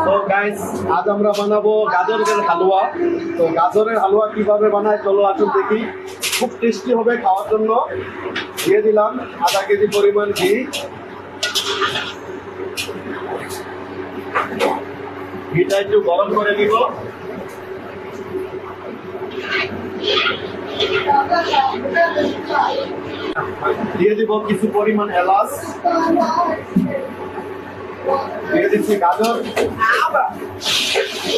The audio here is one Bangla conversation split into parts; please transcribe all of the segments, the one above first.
তো গাইস আজ আমরা বানাবো গাজরের হালুয়া। তো গাজরের হালুয়া কিভাবে বানায় চলো আসুন দেখি। খুব টেস্টি হবে খাওয়ার জন্য। দিয়ে দিলাম আধা কেজি পরিমাণ ঘি। ঘিটা একটু গরম করে দিব। দিয়ে দিব কিছু পরিমাণ এলাচ। দিয়ে দিচ্ছি গাজর।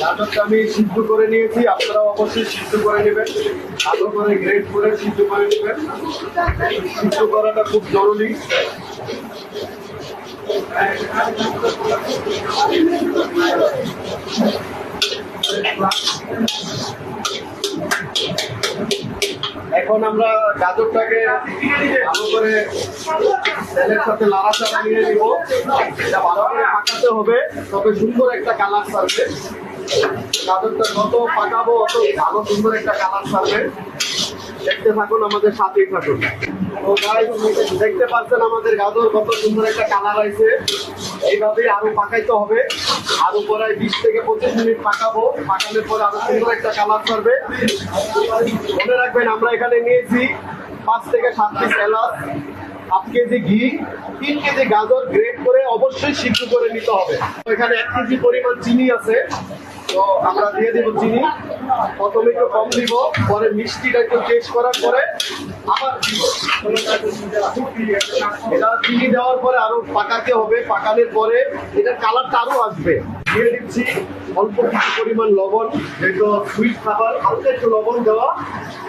গাজরটা আমি সিদ্ধ করে নিয়েছি, আপনারা অবশ্যই সিদ্ধ করে নেবেন, ভালো করে গ্রেট করে সিদ্ধ করে নেবেন। সিদ্ধ করাটা খুব জরুরি। এখন আমরা গাজরটাকে ভালো করে তেলের সাথে নাড়াচাড়া নিয়ে নিব। এটা ভালো করে পাকাতে হবে, তবে সুন্দর একটা কালার ছাড়বে। গাজরটা যত পাকাবো অত ভালো সুন্দর একটা কালার ছাড়বে। দেখতে থাকুন, আমাদের সাথেই থাকুন। তো গাইস দেখতে পাচ্ছেন আমাদের গাজর কত সুন্দর একটা কালার আছে। এইভাবেই আরো পাকাইতে হবে। আরো পরে 20 থেকে 25 মিনিট পাকাবো। পাকানোর পরে আরো সুন্দর একটা কালার ছাড়বে। মনে রাখবেন আমরা এখানে নিয়েছি 5 থেকে 7 পিস এলাচ, 1 কেজি ঘি, 3 কেজি গাজর গ্রেট করে অবশ্যই সিদ্ধ করে নিতে হবে। এখানে 1 কেজি পরিমাণ চিনি আছে। তো আমরা দিয়ে দিব চিনি। প্রথমে একটু কম দিব, পরে মিষ্টিটা একটু টেস্ট করার পরে আবার দিব। এটা চিনি দেওয়ার পরে আরো পাকাতে হবে। পাকানোর পরে এটার কালারটা আরো আসবে। দিয়ে দিচ্ছি অল্প কিছু পরিমাণ লবণ, যেহেতু সুইট খাবার, হালকা একটু লবণ দেওয়া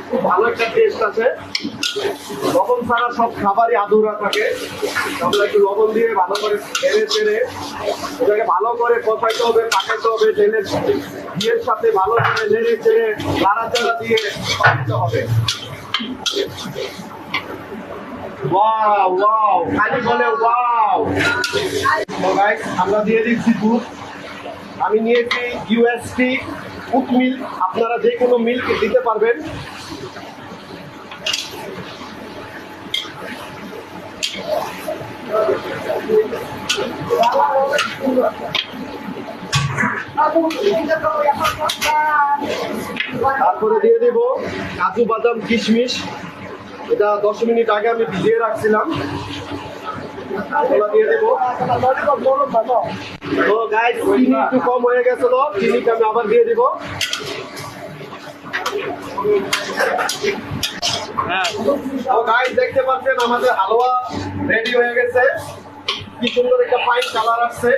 খুব ভালো একটা টেস্ট আছে। লবণ ছাড়া সব খাবারই আধুরা থাকে। আমরা একটু লবণ দিয়ে ভালো করে নেড়ে চেড়ে এটাকে ভালো করে কষাইতে হবে, পাকাইতে হবে। তেলের ঘিয়ের সাথে ভালো করে নেড়ে চেড়ে নাড়াচাড়া দিয়ে পাকাতে হবে। ওয়াও ওয়াও, খালি বলে ওয়াও। তো গাইস আমরা দিয়ে দিচ্ছি দুধ। আমি নিয়েছি ইউএসটি উট মিল্ক, আপনারা যে কোনো মিল্ক দিতে পারবেন। তারপরে দিয়ে দেব কাজু বাদাম কিশমিশ। এটা 10 মিনিট আগে আমি ভিজিয়ে রাখছিলাম, দিয়ে দেবো। তো গাইস চিনি একটু কম হয়ে গেছিল, চিনিটা আমি আবার দিয়ে দিব। হ্যাঁ, তো গাইস দেখতে পাচ্ছেন আমাদের হালুয়া রেডি হয়ে গেছে। কি সুন্দর একটা ফাইন কালার আসছে।